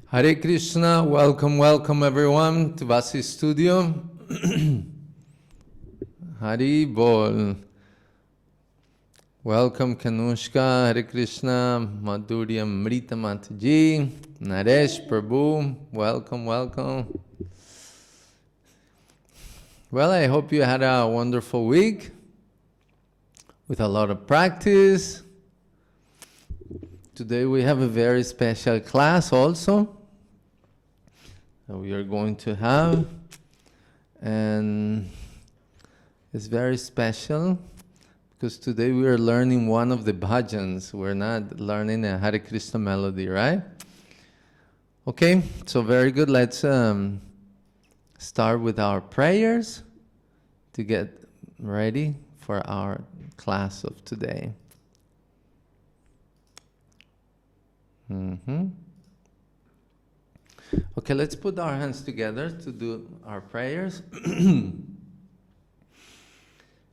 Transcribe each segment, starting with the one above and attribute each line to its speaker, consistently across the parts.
Speaker 1: Hare Krishna, welcome everyone to Vasi Studio. Hari Bol. Welcome Kanushka, Hare Krishna, Madhurya Amrita Mataji, Naresh Prabhu, welcome. Well, I hope you had a wonderful week with a lot of practice. Today we have a very special class also that we are going to have, and it's very special because today we are learning one of the bhajans. We're not learning a Hare Krishna melody, right? Okay, so very good. Let's start with our prayers to get ready for our class of today. Okay, let's put our hands together to do our prayers.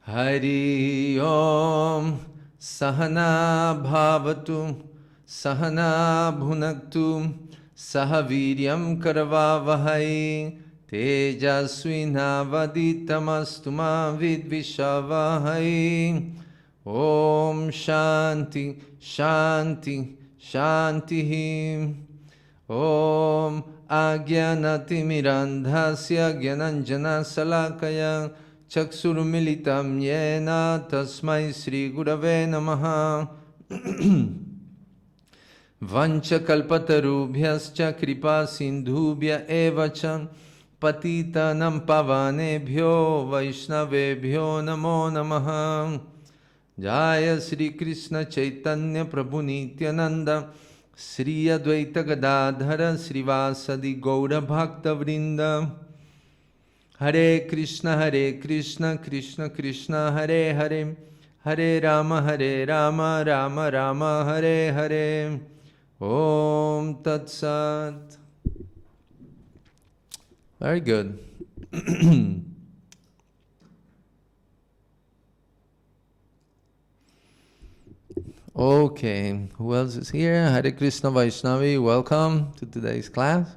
Speaker 1: Hari Om Sahana Bhavatu Sahana Bhunaktu Sahaviryam Karavavahai Tejasvinavaditamastu ma vidvishavahai. Om Shanti Shanti Shanti. Om Agyanatimirandhasya Gyananjana Salakaya Chaksurumilitam Yena Tasmai Sri Gurave Namaha. Vanchakalpatarubhyascha Kripa Sindhubhya Evacha Patitanam Pavanebhyo Vaishnavebhyo Namo Namaha. Jaya Sri Krishna Chaitanya Prabhu Nityananda Sri Advaita Gadadhara Srivasadi Gaura Bhakta Vrinda. Hare Krishna Krishna Krishna Hare Hare, Hare Rama Rama Rama Hare Hare. Om Tat Sat. Very good. Okay, who else is here? Hare Krishna Vaishnavi, welcome to today's class.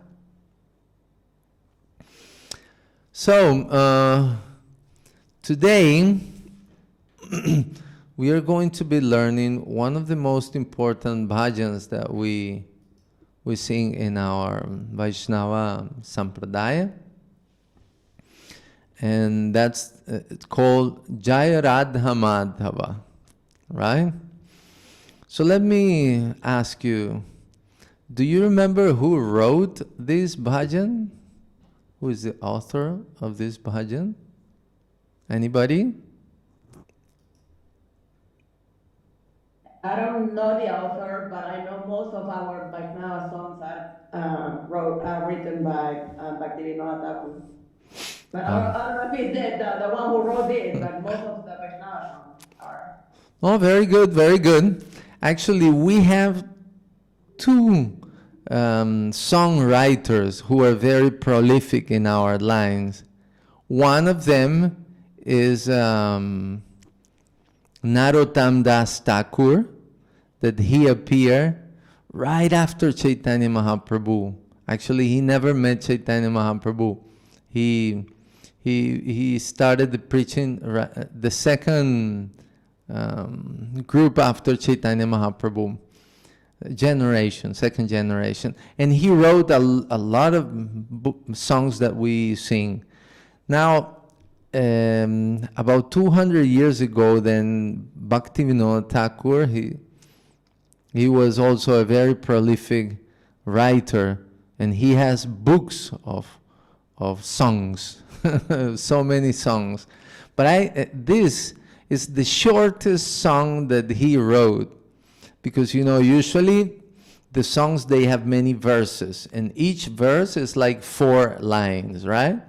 Speaker 1: So, today we are going to be learning one of the most important bhajans that we sing in our Vaishnava Sampradaya. And that's it's called Jaya Radha Madhava, right? So let me ask you, do you remember who wrote this bhajan? Who is the author of this bhajan? Anybody?
Speaker 2: I don't know the author, but I know most of our Vaishnava songs are written by Bhaktivinoda Thakur. But I don't know if he's the one who wrote it, but most of the Vaishnava songs are.
Speaker 1: Oh, very good, very good. Actually, we have two songwriters who are very prolific in our lines. One of them is Narottam Das Thakur, that he appeared right after Chaitanya Mahaprabhu. Actually, he never met Chaitanya Mahaprabhu. He started the preaching, the second group after Chaitanya Mahaprabhu, second generation. And he wrote a lot of songs that we sing. Now, about 200 years ago, then Bhaktivinoda Thakur, he was also a very prolific writer, and he has books of songs, so many songs. But this is the shortest song that he wrote, because usually the songs, they have many verses, and each verse is like 4 lines, right?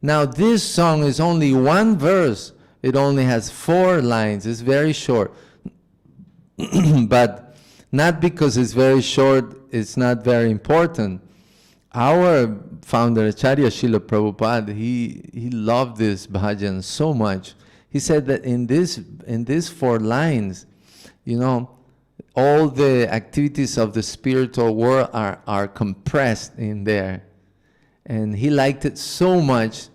Speaker 1: Now this song is only one verse. It only has 4 lines. It's very short. But not because it's very short, it's not very important. Our founder, Acharya Srila Prabhupada, he loved this bhajan so much. He said that in these 4 lines, All the activities of the spiritual world are compressed in there. And he liked it so much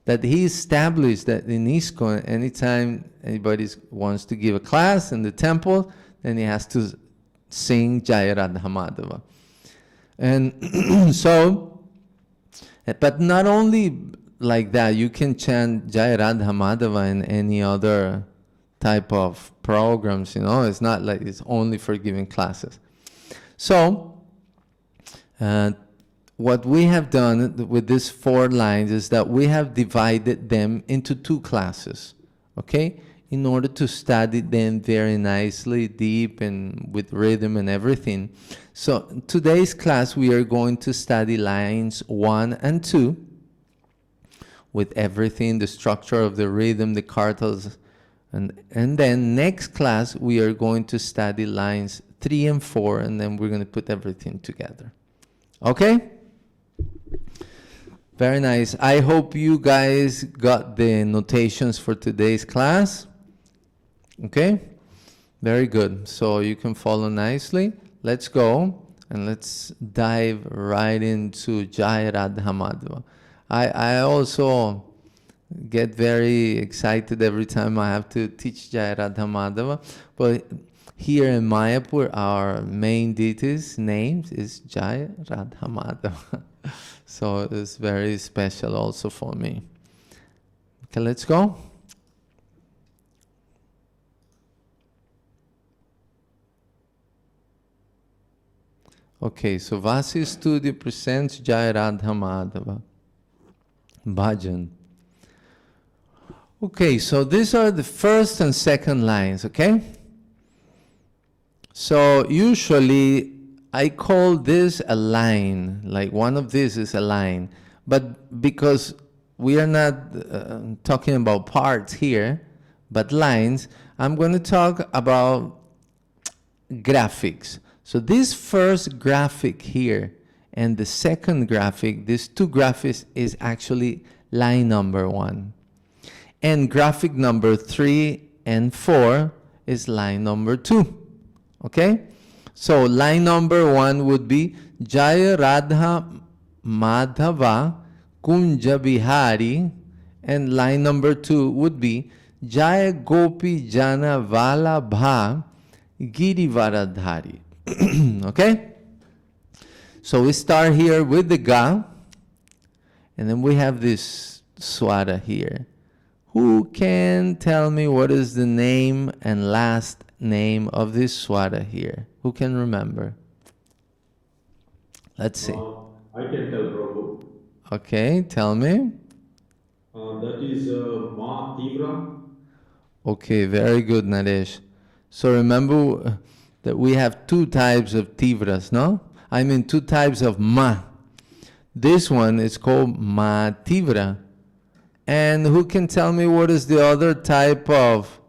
Speaker 1: that he established that in ISKCON, anytime anybody wants to give a class in the temple, then he has to sing Jaya Radha Madhava. And so, but not only like that, you can chant Jaya Radha Madhava in any other type of programs, you know, it's not like it's only for giving classes. So, what we have done with these 4 lines is that we have divided them into 2 classes, okay? In order to study them very nicely, deep, and with rhythm and everything. So today's class, we are going to study lines 1 and 2 with everything, the structure of the rhythm, the cartels, and then next class, we are going to study lines 3 and 4, and then we're going to put everything together. Okay? Very nice. I hope you guys got the notations for today's class. Okay? Very good. So you can follow nicely. Let's go and let's dive right into Jaya Radha Madhava. I also get very excited every time I have to teach Jaya Radha Madhava. But here in Mayapur, our main deity's name is Jaya Radha Madhava. So it's very special also for me. Okay, let's go. Okay, so Vasi Studio presents Jaya Radha Madhava. Bhajan. Okay, so these are the first and second lines, okay? So usually I call this a line, like one of these is a line, but because we are not talking about parts here, but lines, I'm going to talk about graphics. So this first graphic here and the second graphic, these 2 graphics is actually line number 1. And graphic number 3 and 4 is line number 2. Okay? So line number 1 would be Jaya Radha Madhava Kunja Bihari, and line number 2 would be Jaya Gopi Jana Vala Bha Girivaradhari. Okay? So we start here with the Ga, and then we have this Swara here. Who can tell me what is the name and last name of this Swara here? Who can remember? Let's see.
Speaker 3: I can tell, Prabhu.
Speaker 1: Okay, tell me.
Speaker 3: That is Ma Tivra.
Speaker 1: Okay, very good, Naresh. So remember that we have 2 types of Tivras, no? I mean 2 types of Ma. This one is called Ma Tivra. And who can tell me what is the other type of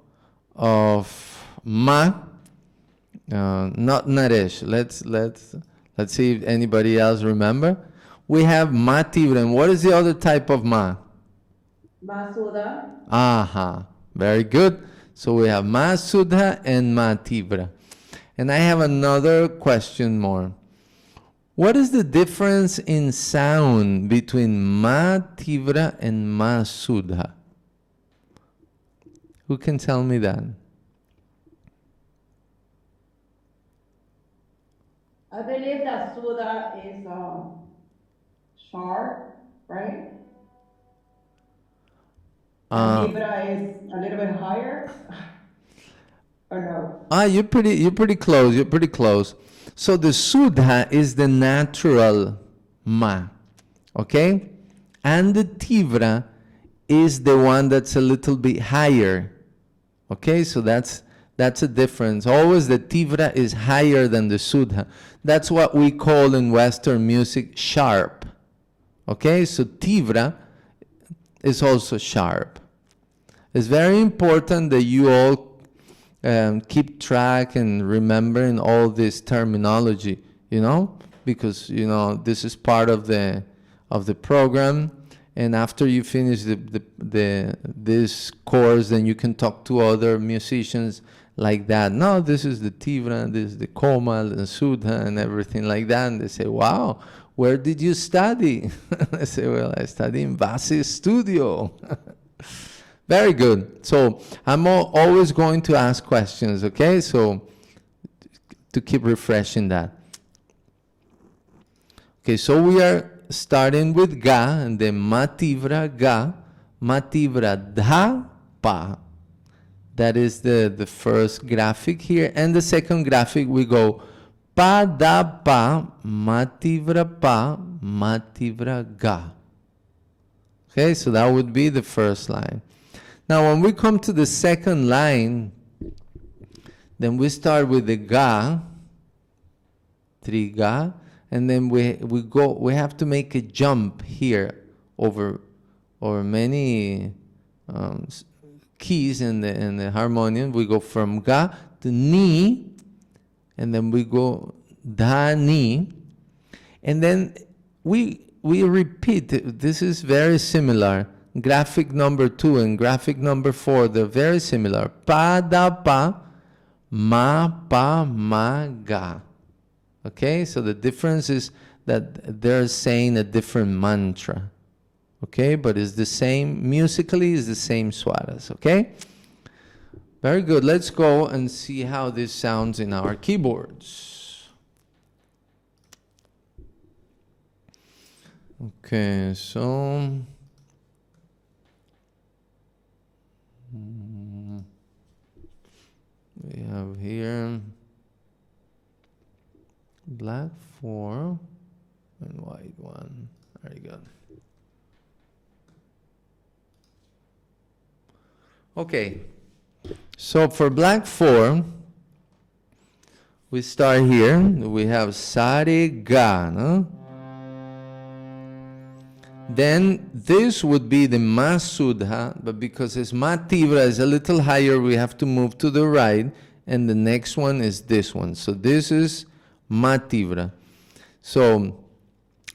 Speaker 1: Ma? Not Naresh. Let's see if anybody else remember. We have Ma Tivra. And what is the other type of Ma?
Speaker 2: Masuda.
Speaker 1: Aha. Very good. So we have Ma Sudha and Ma Tivra. And I have another question more. What is the difference in sound between Ma Tivra and Ma Sudha? Who can tell me that?
Speaker 2: I believe that Suda is sharp, right? Libra is a little bit higher, or no?
Speaker 1: You're pretty close. You're pretty close. So the Sudha is the natural Ma, okay? And the Tivra is the one that's a little bit higher, okay? So that's a difference. Always the Tivra is higher than the Sudha. That's what we call in Western music sharp, okay? So Tivra is also sharp. It's very important that you all keep track and remembering all this terminology, you know, because you know this is part of the program. And after you finish this course, then you can talk to other musicians like that. No, this is the Tivra, this is the Komal and Sudha and everything like that. And they say, wow, where did you study? I say, well, I study in Vasi's studio. Very good. So I'm always going to ask questions, okay? So to keep refreshing that. Okay, so we are starting with Ga, and then Mativra Ga, Mativra Dha Pa. That is the first graphic here. And the second graphic, we go Pa Da Pa, Mativra Pa, Mativra Ga. Okay, so that would be the first line. Now, when we come to the second line, then we start with the Ga, Triga, and then we have to make a jump here over many keys in the harmonium. We go from Ga to Ni, and then we go Da Ni, and then we repeat. This is very similar. Graphic number 2 and graphic number 4, they're very similar. Pa Da Pa, Ma Pa Ma Ga. Okay, so the difference is that they're saying a different mantra. Okay, but it's the same, musically it's the same swaras, okay? Very good, let's go and see how this sounds in our keyboards. Okay, so we have here black 4 and white 1. Very good. Okay, so for black 4, we start here. We have Sare Ga, no? Then this would be the Masudha, but because it's Mativra is a little higher, we have to move to the right, and the next one is this one. So this is Mativra. So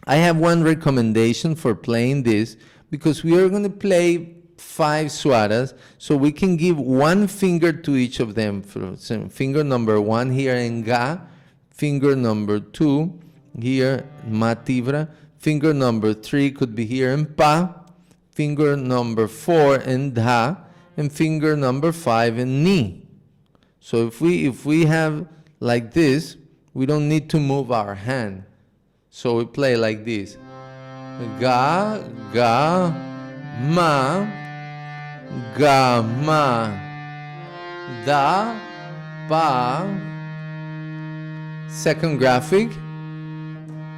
Speaker 1: I have one recommendation for playing this, because we are going to play 5 swaras, so we can give one finger to each of them. For finger number 1 here in Ga, finger number 2 here Mativra, finger number 3 could be here in Pa, finger number 4 in Dha, and finger number 5 in Ni. So if we have like this, we don't need to move our hand. So we play like this. Ga, Ga, Ma, Ga, Ma, Da, Pa. Second graphic.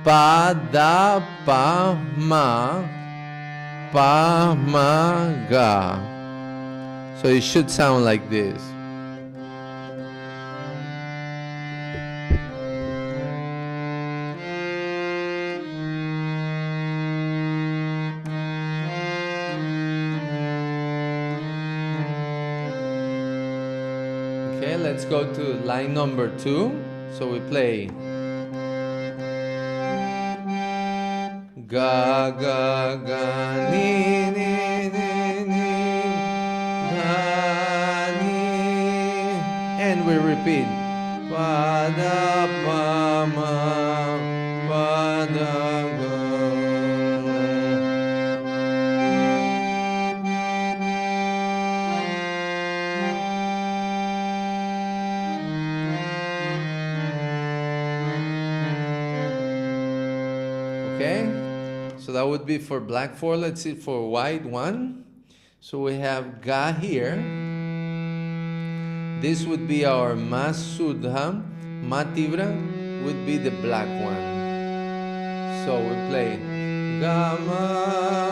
Speaker 1: Pa, Da, Pa, Ma, Pa, Ma, Ga. So it should sound like this. Okay, let's go to line number 2. So we play Ga, Ga, Ga, Ni, Ni, Ni, Ni, Da, Ni, and we repeat Pa, Da, Pa, Ma, Pa, Da, Ga. Okay, so that would be for black 4. Let's see for white 1. So we have Ga here. This would be our Masudha. Mativra would be the black one. So we play Ga, Ma,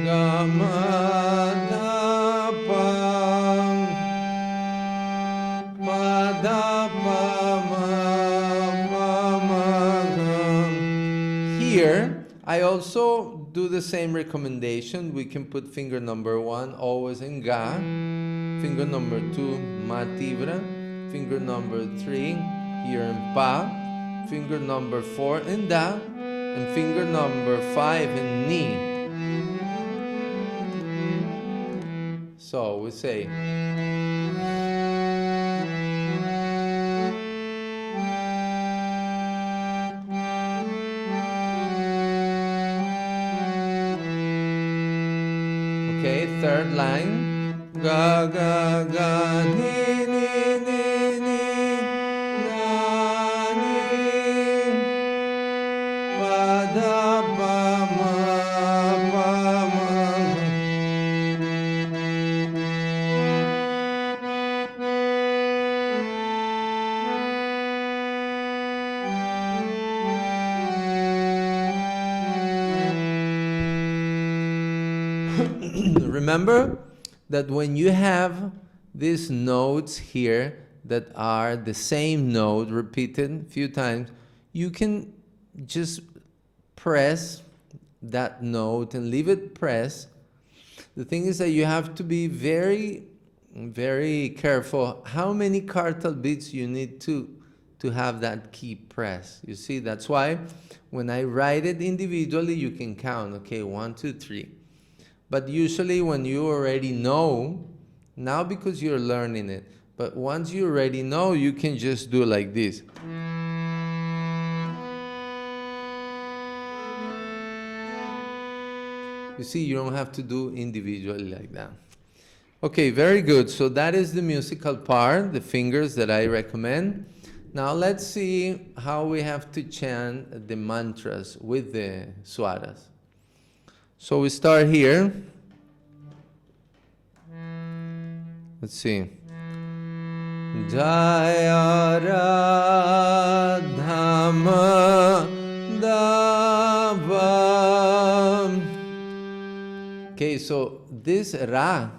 Speaker 1: Ga, Ma, Da, Pa, Pa, Da, Pa, Ma, Pa, Ma, Ga. Here, I also do the same recommendation. We can put finger number 1 always in Ga, finger number 2 Mativra, finger number 3 here in Pa, finger number 4 in Da, and finger number 5 in Ni. So we say Okay, third line. Ga ga ga ni ni ni ni na ni pa da pa ma pa ma. Remember that when you have these notes here that are the same note repeated a few times, you can just press that note and leave it pressed. The thing is that you have to be very, very careful how many cartal beats you need to have that key pressed. You see, that's why when I write it individually, you can count, okay, 1, 2, 3. But usually when you already know, now because you're learning it, but once you already know, you can just do like this. You see, you don't have to do individually like that. Okay, very good. So that is the musical part, the fingers that I recommend. Now let's see how we have to chant the mantras with the swaras. So we start here. Let's see. Jaya Radhama Dava. Okay, so this Ra,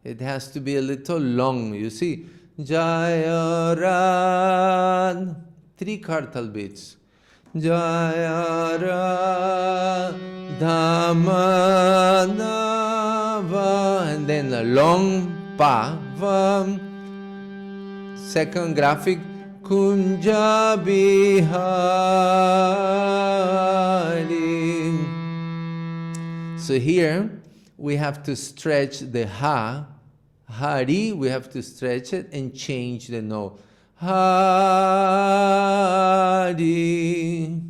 Speaker 1: it has to be a little long. You see, Jaya Rad, 3 cartal beats. Jaya Radhama Dava, and then a long Pa, Va. Second graphic, Kunja Bihari. So here we have to stretch the Ha, Hari, we have to stretch it and change the note. Hari,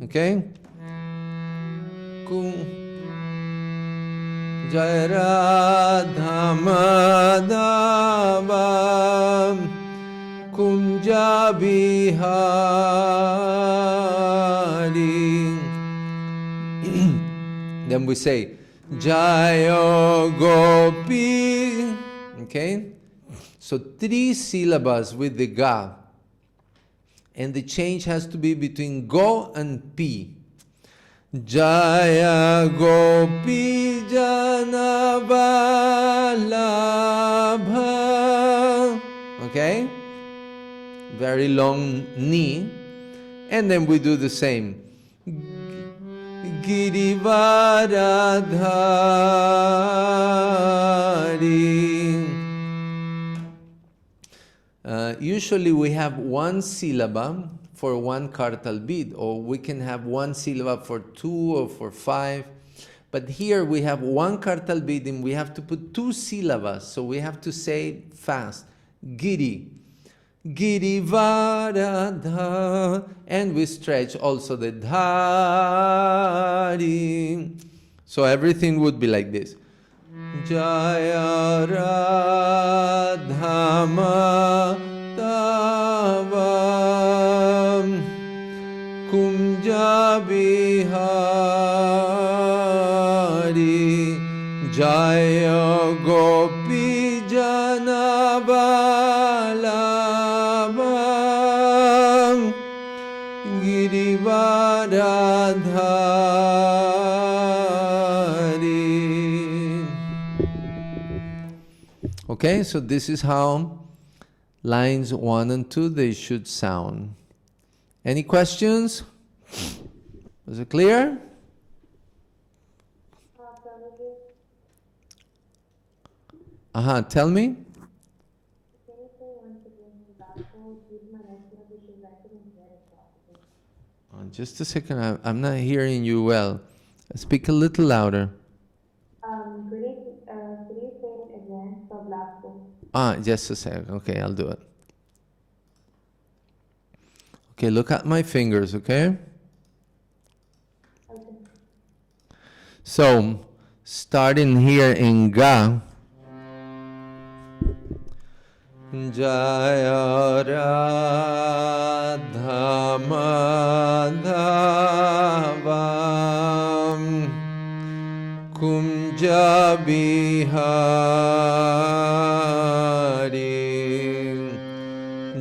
Speaker 1: okay? Jai Radhamadava Kunja Bihari. Then we say Jayo Gopi. Okay? So 3 syllables with the Ga. And the change has to be between Go and P. Jaya Gopi Janavalabha. Okay? Very long Ni. And then we do the same. Girivaradhari. Usually we have 1 syllable for 1 cartal beat, or we can have 1 syllable for 2 or for 5. But here we have 1 cartal beat and we have to put 2 syllables, so we have to say fast. Giri. Girivaradha. And we stretch also the dhari. So everything would be like this. Jaya Radhama Tavam Kunja Bihari Jaya Gopi Janavalabha Girivaradhari. Okay, so this is how lines 1 and 2 they should sound. Any questions? Was it clear? Tell me. Just a second, I'm not hearing you well. Speak a little louder.
Speaker 4: Could you say it again for Black Book?
Speaker 1: Just a second. Okay, I'll do it. Okay, look at my fingers, okay?
Speaker 4: Okay.
Speaker 1: So, starting here in Ga. Jaya Radha Madhavam Kunja Bihari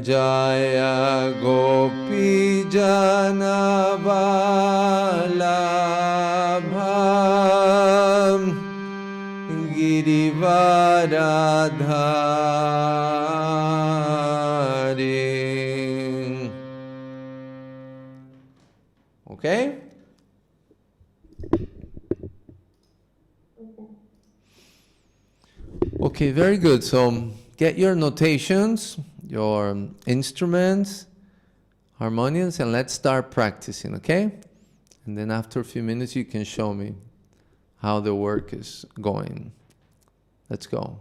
Speaker 1: Jaya Gopi Janavalabham Girivaradhari. Okay? Okay, very good. So get your notations, your instruments, harmoniums, and let's start practicing, okay? And then after a few minutes, you can show me how the work is going. Let's go.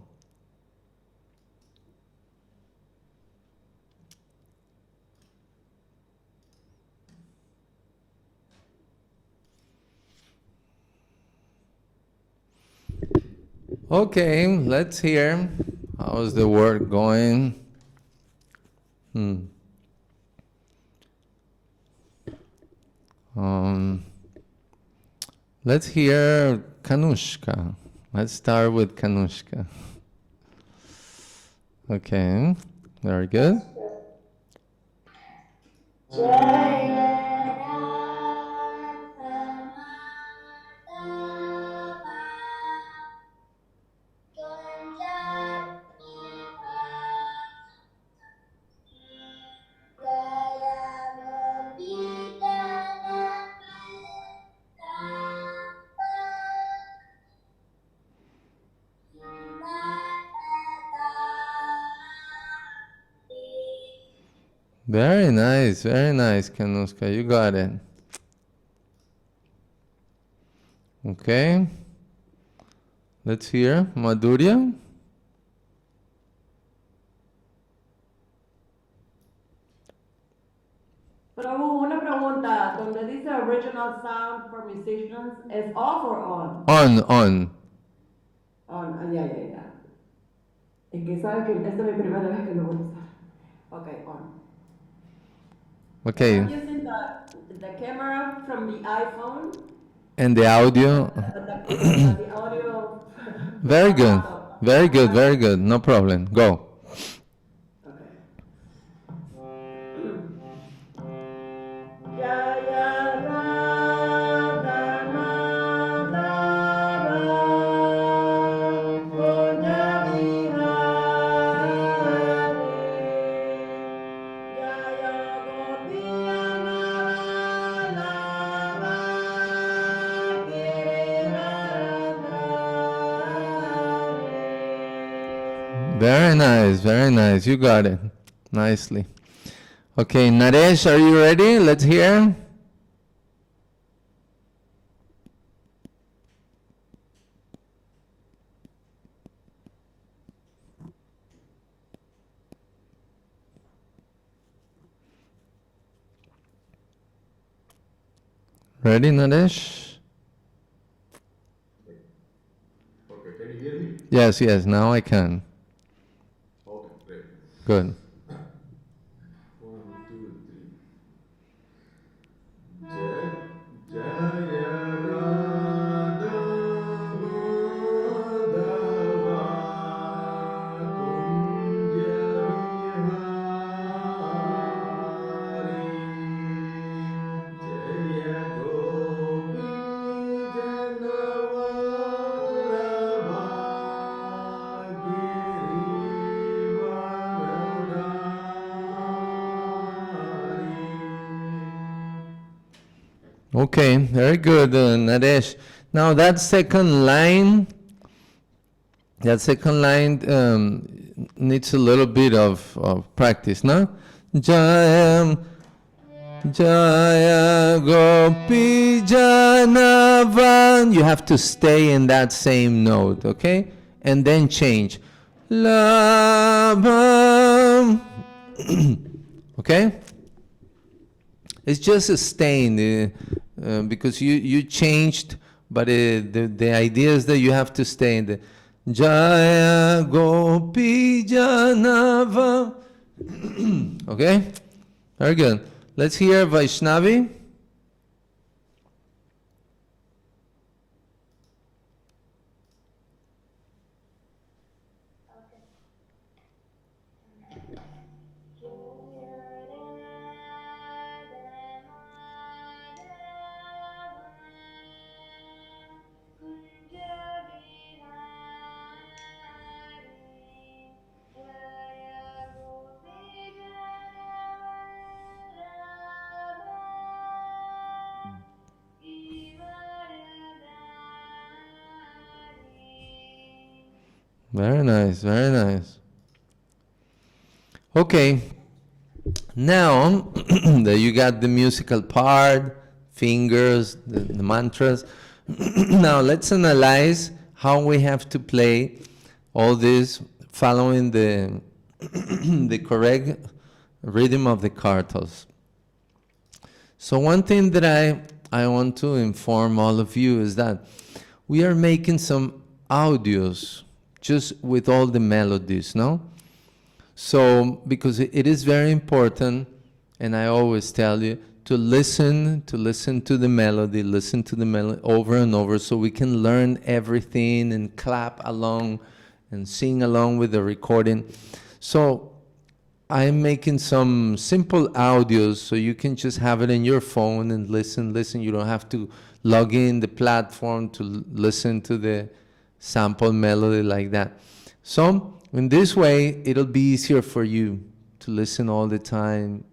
Speaker 1: Okay, let's hear how's the work going. Let's hear Kanushka. Let's start with Kanushka. Okay, very good. Very nice, Kanushka. You got it. Okay. Let's hear Madhurya.
Speaker 2: Prabhu, una pregunta. Donde dice original sound for musicians, ¿es off or on?
Speaker 1: On.
Speaker 2: On, ya. Es que sabe que esta es mi primera vez que lo voy a usar. Okay, on.
Speaker 1: Okay.
Speaker 2: I'm using the camera from the iPhone.
Speaker 1: And the audio.
Speaker 2: The audio.
Speaker 1: Very good. Very good. No problem. Go.
Speaker 2: Okay. Jaya Radha Madhava Kunja Bihari Jaya Gopi Janavalabha Girivaradhari.
Speaker 1: Very nice. You got it. Nicely. Okay, Naresh, are you ready? Let's hear. Ready, Naresh?
Speaker 3: Okay, can you hear me?
Speaker 1: Yes, now I can.
Speaker 3: Okay, great.
Speaker 1: Good.
Speaker 3: 1, 2, 3. Jaya Radha Madhava Kunja Bihari Jaya Gopi Janavalabha Girivaradhari.
Speaker 1: Okay, very good, Naresh. Now that second line needs a little bit of practice, no? Jaya Gopi Janavan. You have to stay in that same note, okay? And then change. Labam. Okay? It's just a stain because you changed but the idea is that you have to stay in the Jaya Gopi Janava. Okay? Very good. Let's hear Vaishnavi. Very nice, very nice. Okay, now that you got the musical part, fingers, the mantras, now let's analyze how we have to play all this following the the correct rhythm of the kartals. So one thing that I want to inform all of you is that we are making some audios just with all the melodies, no? So, because it is very important, and I always tell you, to listen to the melody, listen to the melody over and over so we can learn everything and clap along and sing along with the recording. So, I'm making some simple audios so you can just have it in your phone and listen. You don't have to log in the platform to listen to the sample melody like that. So in this way, it'll be easier for you to listen all the time.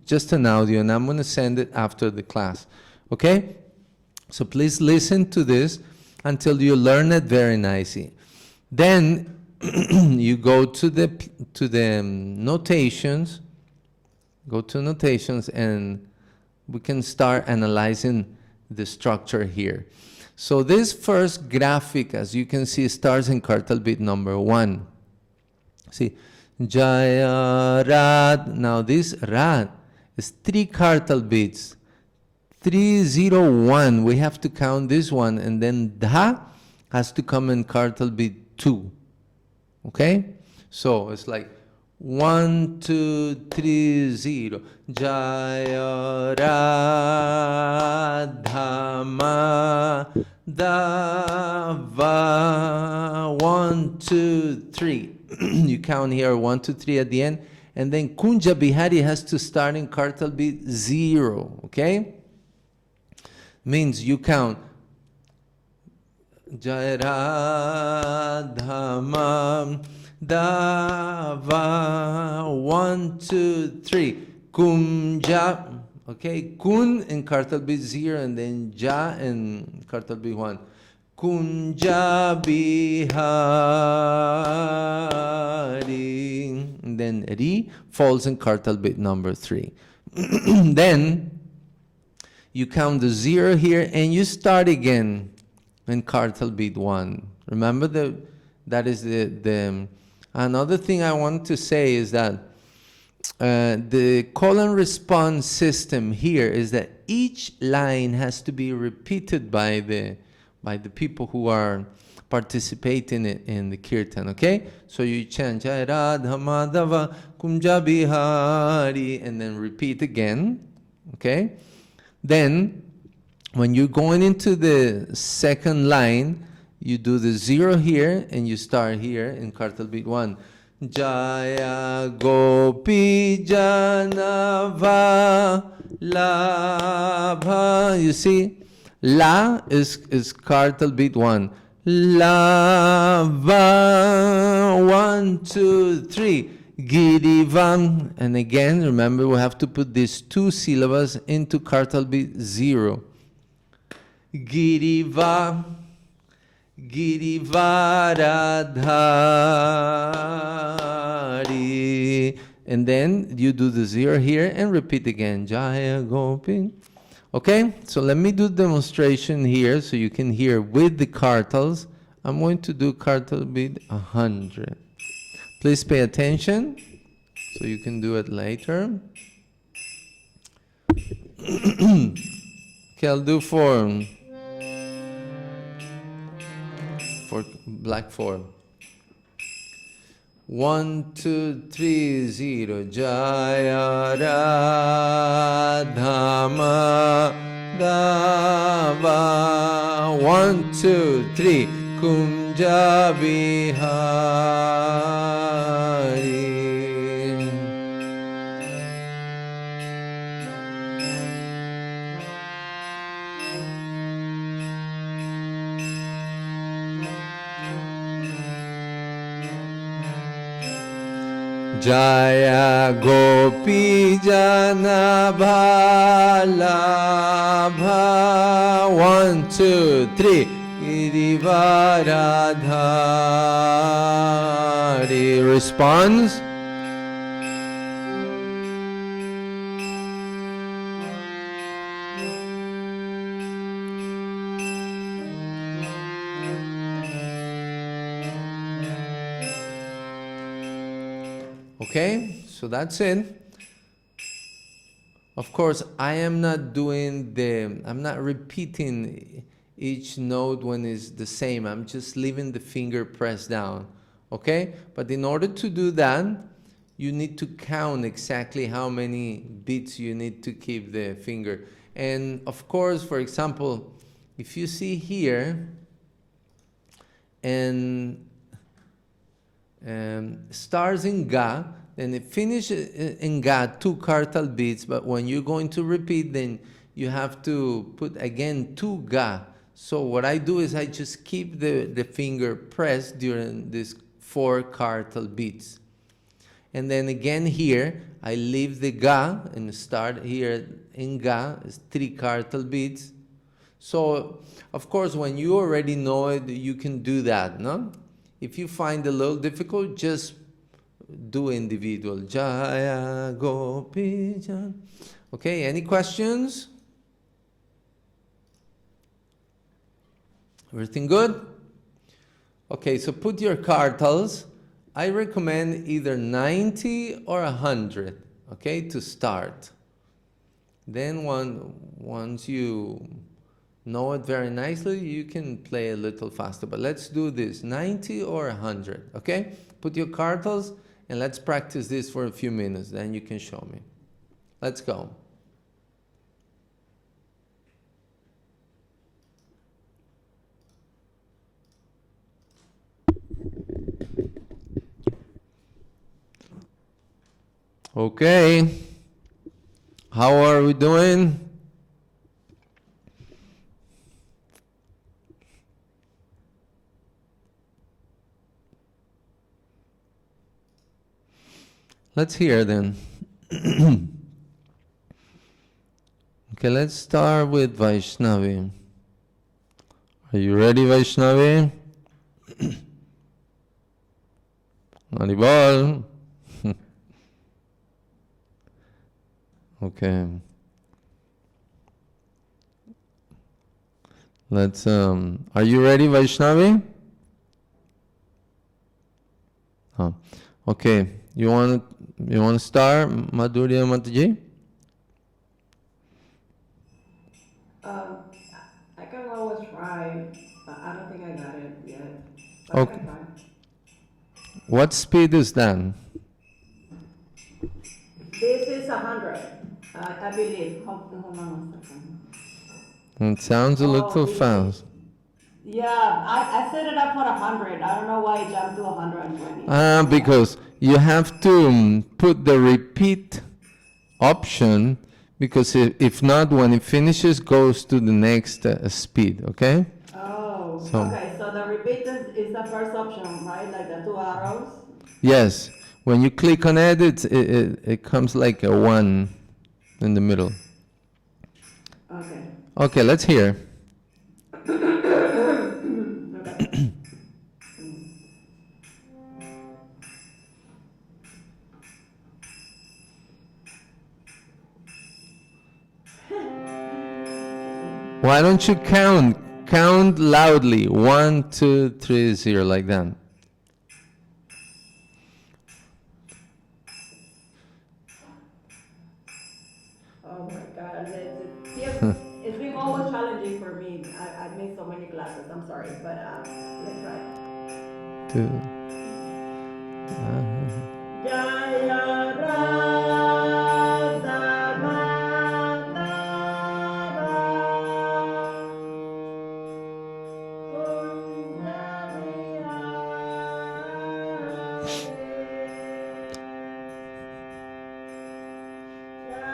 Speaker 1: Just an audio, and I'm going to send it after the class. Okay? So please listen to this until you learn it very nicely. Then you go to the notations. Go to notations, and we can start analyzing the structure here. So this first graphic, as you can see, starts in kartal beat number 1. See, Jaya Rad. Now this Rad is 3 kartal beats. 301. We have to count this one, and then Dha has to come in kartal beat 2. Okay? So it's like 1, 2, 3, 0. Jaya Radha Madhava. 1, 2, 3. You count here 1, 2, 3 at the end. And then Kunja Bihari has to start in kartal beat 0. Okay? Means you count Jaya Radha Madhava. 1, 2, 3. Kunja. Okay, Kun in kartal beat 0, and then Ja in kartal beat 1. Kunja Bihari. And then Ri falls in kartal beat number 3. Then you count the 0 here, and you start again in kartal beat 1. Remember that is the another thing I want to say is that the call and response system here is that each line has to be repeated by the people who are participating in the kirtan. Okay, so you chant Jai Radha Madhava Kunja Bihari and then repeat again. Okay, then when you're going into the second line, you do the 0 here and you start here in kartal beat 1. Jaya Gopi Janava Labha. You see, La is kartal beat 1. Lava. 1, 2, 3. Girivam. And again, remember, we have to put these 2 syllables into kartal beat 0. Giriva. Girivaradhari. And then you do the 0 here and repeat again. Jaya Gopi. Okay, so let me do demonstration here so you can hear with the kartals. I'm going to do kartal beat 100. Please pay attention so you can do it later. Okay, I'll do for for black 4. 1, 2, 3, 0. Jaya Radha Madhava. 1, 2, 3. Kunja Bihari. Jaya Gopi Jana Bhalabha. 1, 2, 3. Girivaradhari. Responds. Okay, so that's it. Of course, I am not doing I'm not repeating each note when it's the same. I'm just leaving the finger pressed down, okay? But in order to do that, you need to count exactly how many beats you need to keep the finger. And of course, for example, if you see here, and stars in Ga, then it finishes in Ga 2 kartal beats, but when you're going to repeat, then you have to put again 2 Ga. So what I do is I just keep the finger pressed during these 4 kartal beats. And then again here, I leave the Ga and start here in Ga, it's 3 kartal beats. So, of course, when you already know it, you can do that, no? If you find it a little difficult, just do individual. Jaya Gopi Jan. Okay, any questions? Everything good? Okay, so put your kartals. I recommend either 90 or 100, okay, to start. Then once you know it very nicely, you can play a little faster. But let's do this, 90 or 100, okay? Put your kartals and let's practice this for a few minutes. Then you can show me. Let's go. Okay. How are we doing? Let's hear then. Okay, let's start with Vaishnavi. Are you ready, Vaishnavi? Haribol. Okay. Let's are you ready, Vaishnavi? Oh. Okay. You want to start, Madhurya Mataji?
Speaker 2: I can always try, but I don't think I got it yet. But I
Speaker 1: Okay.
Speaker 2: can try.
Speaker 1: What speed is that?
Speaker 2: This is 100, I believe. Hold on a second.
Speaker 1: It sounds a little fast.
Speaker 2: Yeah, I set it up for 100. I don't know why it jumped to 120.
Speaker 1: Because you have to put the repeat option, because if not, when it finishes, goes to the next speed, okay?
Speaker 2: Oh,
Speaker 1: So,
Speaker 2: okay. So the repeat is the first option, right? Like the 2 arrows?
Speaker 1: yes, when you click on it, it comes like a 1 in the middle.
Speaker 2: Okay.
Speaker 1: Okay, let's hear.
Speaker 2: Okay.
Speaker 1: Why don't you count? Count loudly. 1, 2, 3, 0, like that.
Speaker 2: Oh my God. It's been always challenging for me. I missed so many classes. I'm sorry, but let's try.
Speaker 1: Two.
Speaker 2: Jaya Radha Madhava Kunja Vihare Jaya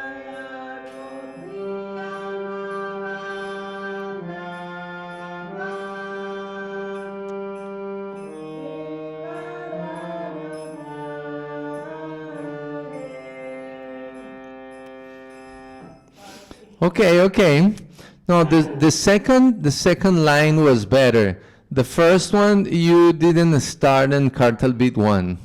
Speaker 1: Okay, okay. No, the second line was better. The first one you didn't start in cartel beat 1.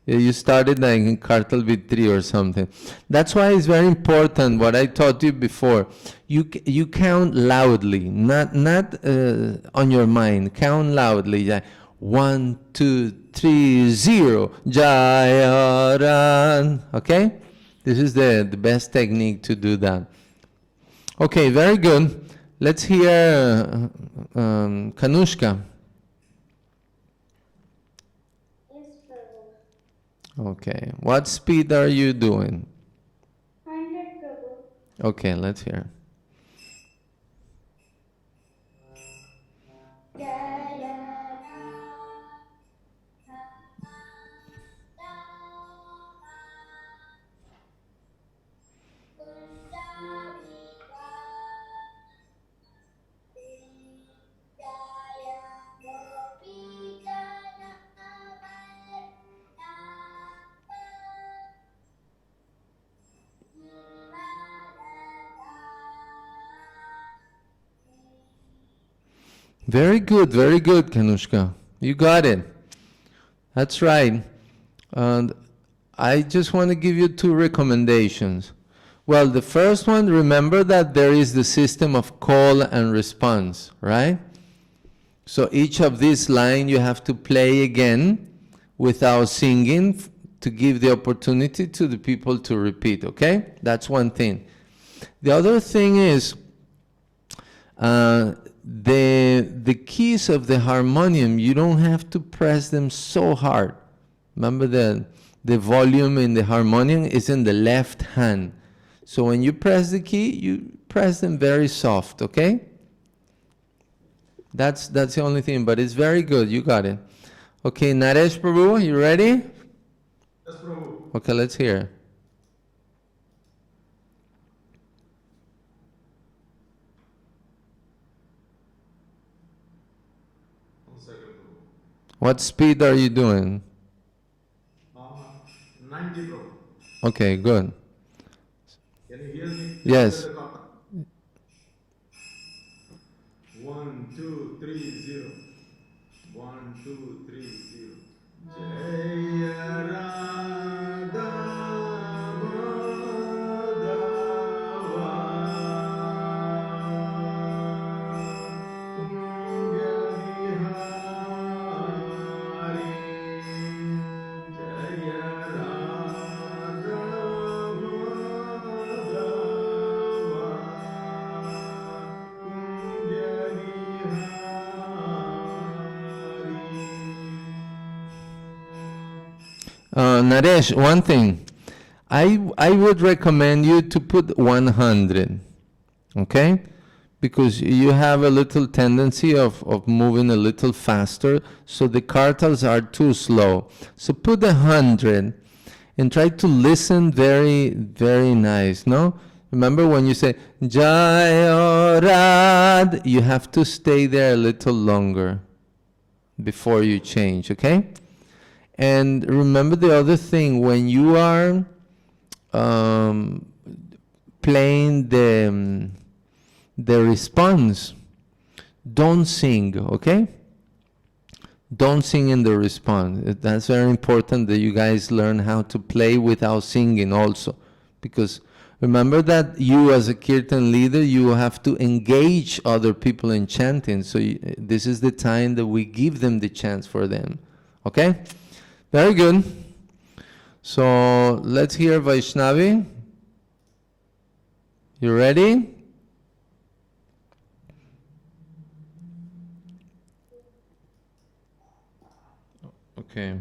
Speaker 1: You started like in cartel beat 3 or something. That's why it's very important what I taught you before. You count loudly, not on your mind. Count loudly. Like 1, 2, 3, 0. Jaya Ran. Okay? This is the best technique to do that. Okay, very good. Let's hear Kanushka.
Speaker 4: Yes, Prabhu.
Speaker 1: Okay, what speed are you doing?
Speaker 4: 100, Prabhu.
Speaker 1: Okay, let's hear.
Speaker 4: Jaya
Speaker 1: Very good, Kanushka. You got it. That's right. And I just want to give you 2 recommendations. Well, the first one, remember that there is the system of call and response, right? So each of these lines you have to play again without singing to give the opportunity to the people to repeat, okay? That's one thing. The other thing is the keys of the harmonium, you don't have to press them so hard. Remember the volume in the harmonium is in the left hand. So when you press the key, you press them very soft, okay? That's the only thing, but it's very good. You got it. Okay, Naresh Prabhu, you ready?
Speaker 3: Yes, Prabhu.
Speaker 1: Okay, let's hear.
Speaker 3: One second, Prabhu.
Speaker 1: What speed are you doing?
Speaker 3: 90, Prabhu.
Speaker 1: Okay, good.
Speaker 3: Can you hear me?
Speaker 1: Yes.
Speaker 3: 1, 2, 3, 0. 1, 2, 3, 0. Jaya Radha Madhava Kunja Vihare Jaya Radha Madhava Kunja
Speaker 1: Naresh, one thing. I would recommend you to put 100, okay? Because you have a little tendency of moving a little faster, so the cartels are too slow. So put 100 and try to listen very nice, no? Remember when you say Jaya Rad, you have to stay there a little longer before you change, okay? And remember the other thing, when you are playing the response, don't sing, okay? Don't sing in the response. That's very important that you guys learn how to play without singing also. Because remember that you as a kirtan leader, you have to engage other people in chanting. So this is the time that we give them the chance for them, okay? Very good. So let's hear Vaishnavi. You ready? Okay.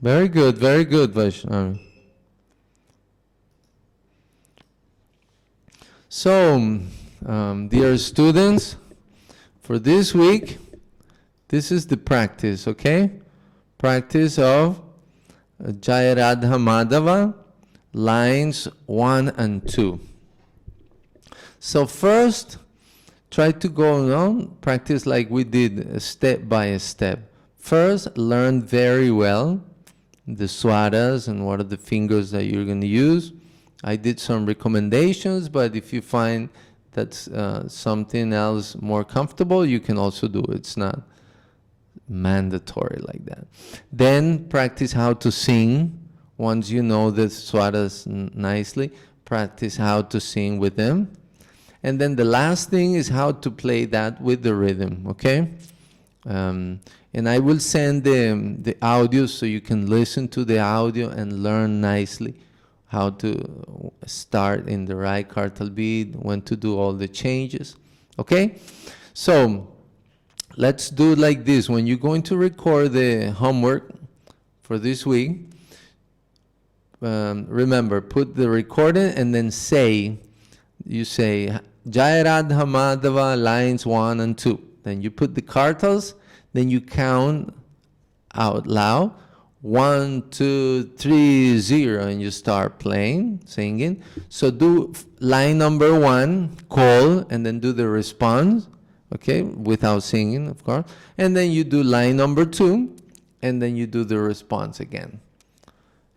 Speaker 1: Very good, Vaishnavi. So, dear students, for this week, this is the practice, okay? Practice of Jaya Radha Madhava, lines 1 and 2. So first, try to go on, practice like we did, step by step. First, learn very well the swaras and what are the fingers that you're going to use. I did some recommendations, but if you find that's something else more comfortable, you can also do it. It's not mandatory like that. Then practice how to sing. Once you know the swaras nicely, practice how to sing with them. And then the last thing is how to play that with the rhythm, okay? And I will send the audio so you can listen to the audio and learn nicely how to start in the right kartal beat, when to do all the changes, okay? So let's do it like this. When you're going to record the homework for this week, remember, put the recording and then you say Jaya Radha Madhava lines 1 and 2. Then you put the kartals, then you count out loud 1, 2, 3, 0, and you start playing, singing. So do line number 1, call, and then do the response, okay, without singing, of course. And then you do line number 2, and then you do the response again.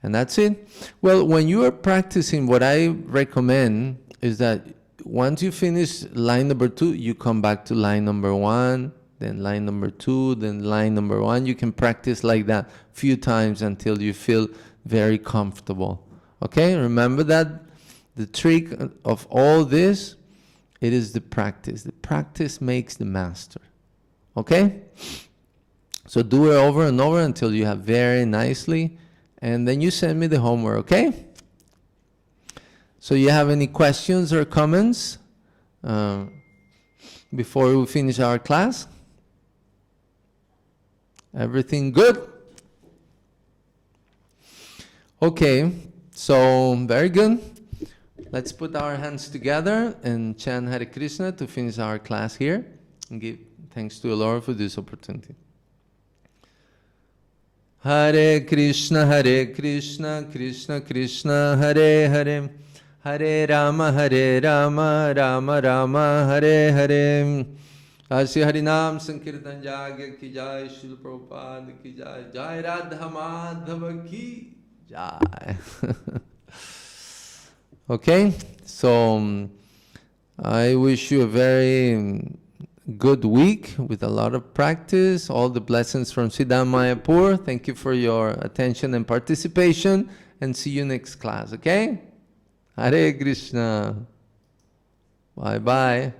Speaker 1: And that's it. Well, when you are practicing, what I recommend is that once you finish line number 2, you come back to line number 1, then line number 2, then line number 1. You can practice like that a few times until you feel very comfortable. Okay? Remember that the trick of all this, it is the practice. The practice makes the master. Okay? So do it over and over until you have very nicely, and then you send me the homework, okay? So you have any questions or comments before we finish our class? Everything good? Okay, so very good. Let's put our hands together and chant Hare Krishna to finish our class here and give thanks to the Lord for this opportunity. Hare Krishna, Krishna Krishna, Hare Hare, Hare Rama, Rama Rama, Hare Hare. Asya Harinam Sankirtan Jagya ki jai, Srila Prabhupada ki jai, Jai Radha Madhava ki jai. Okay, so I wish you a very good week with a lot of practice. All the blessings from Siddham Mayapur. Thank you for your attention and participation, and see you next class, okay? Hare Krishna. Bye-bye.